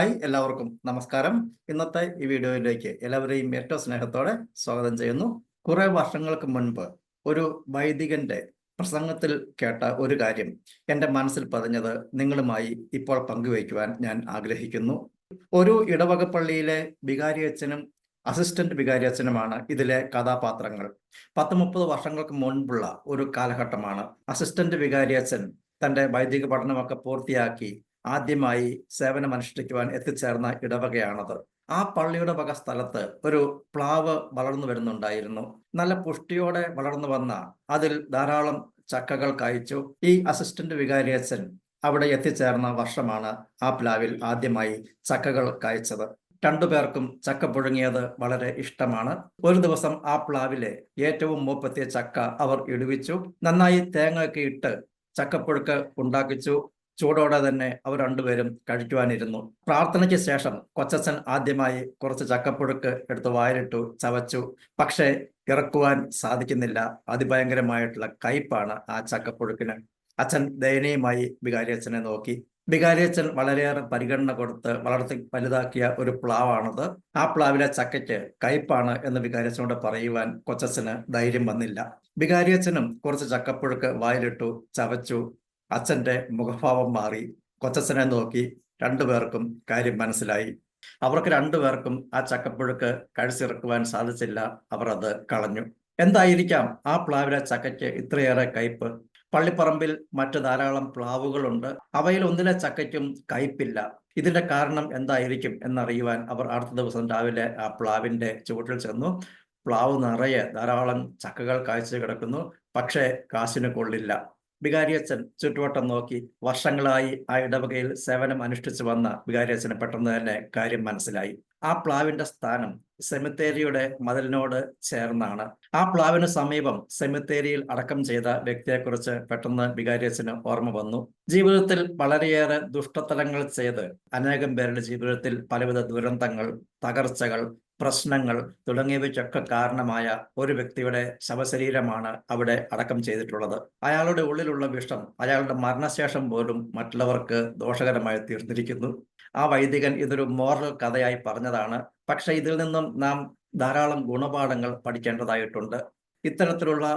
Hi, എല്ലാവർക്കും നമസ്കാരം. ഇന്നത്തെ ഈ വീഡിയോയിലേക്ക് എല്ലാവരെയും ഏറ്റവും സ്നേഹത്തോടെ സ്വാഗതം ചെയ്യുന്നു. കുറെ വർഷങ്ങൾക്ക് മുൻപ് ഒരു വൈദികന്റെ പ്രസംഗത്തിൽ കേട്ട ഒരു കാര്യം എൻ്റെ മനസ്സിൽ പതിഞ്ഞത് നിങ്ങളുമായി ഇപ്പോൾ പങ്കുവയ്ക്കുവാൻ ഞാൻ ആഗ്രഹിക്കുന്നു. ഒരു ഇടവക പള്ളിയിലെ വികാരിയച്ഛനും അസിസ്റ്റന്റ് വികാരിയച്ഛനുമാണ് ഇതിലെ കഥാപാത്രങ്ങൾ. 10-30 വർഷങ്ങൾക്ക് മുൻപുള്ള ഒരു കാലഘട്ടമാണ്. അസിസ്റ്റന്റ് വികാരിയച്ഛൻ തൻ്റെ വൈദിക പഠനമൊക്കെ പൂർത്തിയാക്കി ആദ്യമായി സേവനമനുഷ്ഠിക്കുവാൻ എത്തിച്ചേർന്ന ഇടവകയാണത്. ആ പള്ളിയുടെ വക സ്ഥലത്ത് ഒരു പ്ലാവ് വളർന്നു വരുന്നുണ്ടായിരുന്നു. നല്ല പുഷ്ടിയോടെ വളർന്നു വന്ന അതിൽ ധാരാളം ചക്കകൾ കായ്ച്ചു. ഈ അസിസ്റ്റന്റ് വികാരിയച്ഛൻ അവിടെ എത്തിച്ചേർന്ന വർഷമാണ് ആ പ്ലാവിൽ ആദ്യമായി ചക്കകൾ കായ്ച്ചത്. രണ്ടുപേർക്കും ചക്ക പുഴുങ്ങിയത് വളരെ ഇഷ്ടമാണ്. ഒരു ദിവസം ആ പ്ലാവിലെ ഏറ്റവും മൂപ്പെത്തിയ ചക്ക അവർ ഇടുവിച്ചു. നന്നായി തേങ്ങയൊക്കെ ഇട്ട് ചക്കപ്പുഴുക്ക് ഉണ്ടാക്കിച്ചു. ചൂടോടെ തന്നെ അവർ രണ്ടുപേരും കഴിക്കുവാനിരുന്നു. പ്രാർത്ഥനയ്ക്ക് ശേഷം കൊച്ചച്ഛൻ ആദ്യമായി കുറച്ച് ചക്കപ്പുഴുക്ക് എടുത്ത് വായിലിട്ടു, ചവച്ചു. പക്ഷേ ഇറക്കുവാൻ സാധിക്കുന്നില്ല. അതിഭയങ്കരമായിട്ടുള്ള കയ്പാണ് ആ ചക്കപ്പുഴുക്കിന്. അച്ഛൻ ദയനീയമായി വികാരിയച്ഛനെ നോക്കി. വികാരിയച്ഛൻ വളരെയേറെ പരിഗണന കൊടുത്ത് വളർത്തി വലുതാക്കിയ ഒരു പ്ലാവാണത്. ആ പ്ലാവിലെ ചക്കയ്ക്ക് കയ്പാണ് എന്ന് വികാരിയച്ഛനോട് പറയുവാൻ കൊച്ചച്ഛന് ധൈര്യം വന്നില്ല. വികാരിയച്ഛനും കുറച്ച് ചക്കപ്പുഴുക്ക് വായിലിട്ടു, ചവച്ചു. അച്ഛൻ്റെ മുഖഭാവം മാറി. കൊച്ചച്ഛനെ നോക്കി. രണ്ടുപേർക്കും കാര്യം മനസ്സിലായി. അവർക്ക് രണ്ടുപേർക്കും ആ ചക്കപ്പുഴുക്ക് കഴിച്ചിറക്കുവാൻ സാധിച്ചില്ല. അവർ അത് കളഞ്ഞു. എന്തായിരിക്കാം ആ പ്ലാവിലെ ചക്കയ്ക്ക് ഇത്രയേറെ കയ്പ്? പള്ളിപ്പറമ്പിൽ മറ്റു ധാരാളം പ്ലാവുകളുണ്ട്. അവയിൽ ഒന്നിലെ ചക്കയ്ക്കും കയ്പില്ല. ഇതിന്റെ കാരണം എന്തായിരിക്കും എന്നറിയുവാൻ അവർ അടുത്ത ദിവസം രാവിലെ ആ പ്ലാവിന്റെ ചുവട്ടിൽ ചെന്നു. പ്ലാവ് നിറയെ ധാരാളം ചക്കകൾ കായ്ച്ചു കിടക്കുന്നു. പക്ഷേ കാശിന് കൊള്ളില്ല. വികാരിയച്ഛൻ ചുറ്റുവട്ടം നോക്കി. വർഷങ്ങളായി ആ ഇടവകയിൽ സേവനം അനുഷ്ഠിച്ചു വന്ന വികാരിയച്ഛന് പെട്ടെന്ന് തന്നെ കാര്യം മനസ്സിലായി. ആ പ്ലാവിന്റെ സ്ഥാനം സെമിത്തേരിയുടെ മതിലിനോട് ചേർന്നാണ്. ആ പ്ലാവിന് സമീപം സെമിത്തേരിയിൽ അടക്കം ചെയ്ത വ്യക്തിയെക്കുറിച്ച് പെട്ടെന്ന് വികാരിയച്ഛന് ഓർമ്മ വന്നു. ജീവിതത്തിൽ വളരെയേറെ ദുഷ്ടതലങ്ങൾ ചെയ്ത് അനേകം പേരുടെ ജീവിതത്തിൽ പലവിധ ദുരന്തങ്ങൾ, തകർച്ചകൾ, പ്രശ്നങ്ങൾ തുടങ്ങിയവയ്ക്കൊക്കെ കാരണമായ ഒരു വ്യക്തിയുടെ ശവശരീരമാണ് അവിടെ അടക്കം ചെയ്തിട്ടുള്ളത്. അയാളുടെ ഉള്ളിലുള്ള വിഷം അയാളുടെ മരണശേഷം പോലും മറ്റുള്ളവർക്ക് ദോഷകരമായി തീർന്നിരിക്കുന്നു. ആ വൈദികൻ ഇതൊരു മോറൽ കഥയായി പറഞ്ഞതാണ്. പക്ഷെ ഇതിൽ നിന്നും നാം ധാരാളം ഗുണപാഠങ്ങൾ പഠിക്കേണ്ടതായിട്ടുണ്ട്. ഇത്തരത്തിലുള്ള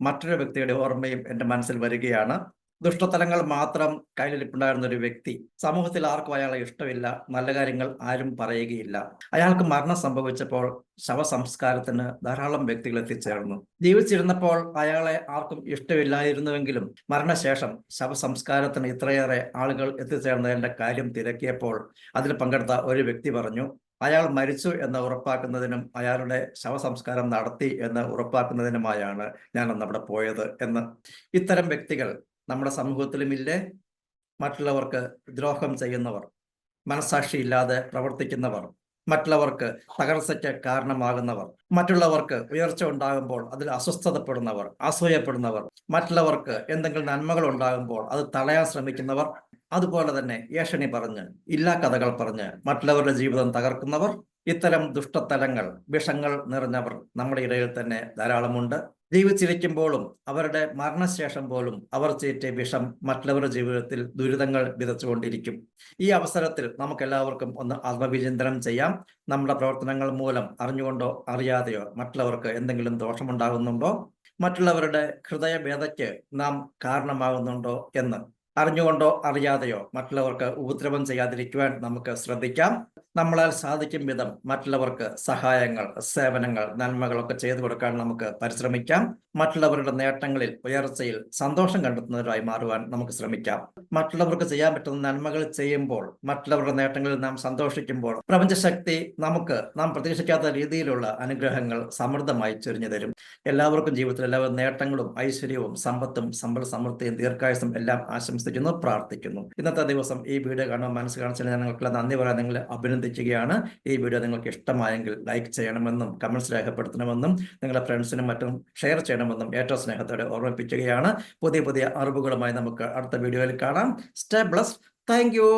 മറ്റൊരു വ്യക്തിയുടെ ഓർമ്മയും എൻ്റെ മനസ്സിൽ വരികയാണ്. ദുഷ്ടതലങ്ങൾ മാത്രം കയ്യിലിരിപ്പുണ്ടായിരുന്ന ഒരു വ്യക്തി. സമൂഹത്തിൽ ആർക്കും അയാളെ ഇഷ്ടമില്ല. നല്ല കാര്യങ്ങൾ ആരും പറയുകയില്ല. അയാൾക്ക് മരണം സംഭവിച്ചപ്പോൾ ശവസംസ്കാരത്തിന് ധാരാളം വ്യക്തികൾ എത്തിച്ചേർന്നു. ജീവിച്ചിരുന്നപ്പോൾ അയാളെ ആർക്കും ഇഷ്ടമില്ലായിരുന്നുവെങ്കിലും മരണശേഷം ശവസംസ്കാരത്തിന് ഇത്രയേറെ ആളുകൾ എത്തിച്ചേർന്നതിന്റെ കാര്യം തിരക്കിയപ്പോൾ അതിൽ പങ്കെടുത്ത ഒരു വ്യക്തി പറഞ്ഞു, അയാൾ മരിച്ചു എന്ന് ഉറപ്പാക്കുന്നതിനും അയാളുടെ ശവസംസ്കാരം നടത്തി എന്ന് ഉറപ്പാക്കുന്നതിനുമായാണ് ഞാൻ അന്ന് അവിടെ പോയത് എന്ന്. ഇത്തരം വ്യക്തികൾ നമ്മുടെ സമൂഹത്തിലുമില്ലേ? മറ്റുള്ളവർക്ക് ദ്രോഹം ചെയ്യുന്നവർ, മനസാക്ഷിയില്ലാതെ പ്രവർത്തിക്കുന്നവർ, മറ്റുള്ളവർക്ക് തകർച്ചയ്ക്ക് കാരണമാകുന്നവർ, മറ്റുള്ളവർക്ക് ഉയർച്ച ഉണ്ടാകുമ്പോൾ അതിൽ അസ്വസ്ഥതപ്പെടുന്നവർ, അസൂയപ്പെടുന്നവർ, മറ്റുള്ളവർക്ക് എന്തെങ്കിലും നന്മകൾ ഉണ്ടാകുമ്പോൾ അത് തടയാൻ ശ്രമിക്കുന്നവർ, അതുപോലെ തന്നെ ഏഷണി പറഞ്ഞ് ഇല്ലാ കഥകൾ പറഞ്ഞ് മറ്റുള്ളവരുടെ ജീവിതം തകർക്കുന്നവർ, ഇത്തരം ദുഷ്ടതലങ്ങൾ, വിഷങ്ങൾ നിറഞ്ഞവർ നമ്മുടെ ഇടയിൽ തന്നെ ധാരാളമുണ്ട്. ജീവിച്ചിരിക്കുമ്പോഴും അവരുടെ മരണശേഷം പോലും അവർ ചീറ്റിയ വിഷം മറ്റുള്ളവരുടെ ജീവിതത്തിൽ ദുരിതങ്ങൾ വിതച്ചുകൊണ്ടിരിക്കും. ഈ അവസരത്തിൽ നമുക്കെല്ലാവർക്കും ഒന്ന് ആത്മവിചിന്തനം ചെയ്യാം. നമ്മുടെ പ്രവർത്തനങ്ങൾ മൂലം അറിഞ്ഞുകൊണ്ടോ അറിയാതെയോ മറ്റുള്ളവർക്ക് എന്തെങ്കിലും ദോഷമുണ്ടാകുന്നുണ്ടോ? മറ്റുള്ളവരുടെ ഹൃദയവേദയ്ക്ക് നാം കാരണമാകുന്നുണ്ടോ എന്ന് അറിഞ്ഞുകൊണ്ടോ അറിയാതെയോ മറ്റുള്ളവർക്ക് ഉപദ്രവം ചെയ്യാതിരിക്കുവാൻ നമുക്ക് ശ്രദ്ധിക്കാം. നമ്മളാൽ സാധിക്കും വിധം മറ്റുള്ളവർക്ക് സഹായങ്ങൾ, സേവനങ്ങൾ, നന്മകളൊക്കെ ചെയ്തു കൊടുക്കാൻ നമുക്ക് പരിശ്രമിക്കാം. മറ്റുള്ളവരുടെ നേട്ടങ്ങളിൽ, ഉയർച്ചയിൽ സന്തോഷം കണ്ടെത്തുന്നവരായി മാറുവാൻ നമുക്ക് ശ്രമിക്കാം. മറ്റുള്ളവർക്ക് ചെയ്യാൻ പറ്റുന്ന നന്മകൾ ചെയ്യുമ്പോൾ, മറ്റുള്ളവരുടെ നേട്ടങ്ങളിൽ നാം സന്തോഷിക്കുമ്പോൾ പ്രപഞ്ചശക്തി നമുക്ക് നാം പ്രതീക്ഷിക്കാത്ത രീതിയിലുള്ള അനുഗ്രഹങ്ങൾ സമൃദ്ധമായി ചൊരിഞ്ഞു തരും. എല്ലാവർക്കും ജീവിതത്തിൽ എല്ലാവരും നേട്ടങ്ങളും ഐശ്വര്യവും സമ്പത്തും സമ്പൽ സമൃദ്ധിയും ദീർഘായുസും എല്ലാം ആശംസിക്കുന്നു, പ്രാർത്ഥിക്കുന്നു. ഇന്നത്തെ ദിവസം ഈ വീഡിയോ കാണുമ്പോൾ മനസ്സ് കാണിച്ചതിന് ഞങ്ങൾക്കുള്ള നന്ദി പറയാൻ നിങ്ങളെ അഭിനന്ദിക്കുകയാണ്. ഈ വീഡിയോ നിങ്ങൾക്ക് ഇഷ്ടമായെങ്കിൽ ലൈക്ക് ചെയ്യണമെന്നും കമന്റ്സ് രേഖപ്പെടുത്തണമെന്നും നിങ്ങളുടെ ഫ്രണ്ട്സിനും മറ്റും ഷെയർ ചെയ്യണമെന്നും ഏറ്റവും സ്നേഹത്തോടെ ഓർമ്മിപ്പിക്കുകയാണ്. പുതിയ പുതിയ അറിവുകളുമായി നമുക്ക് അടുത്ത വീഡിയോയിൽ കാണാം. Stay blessed. Thank you.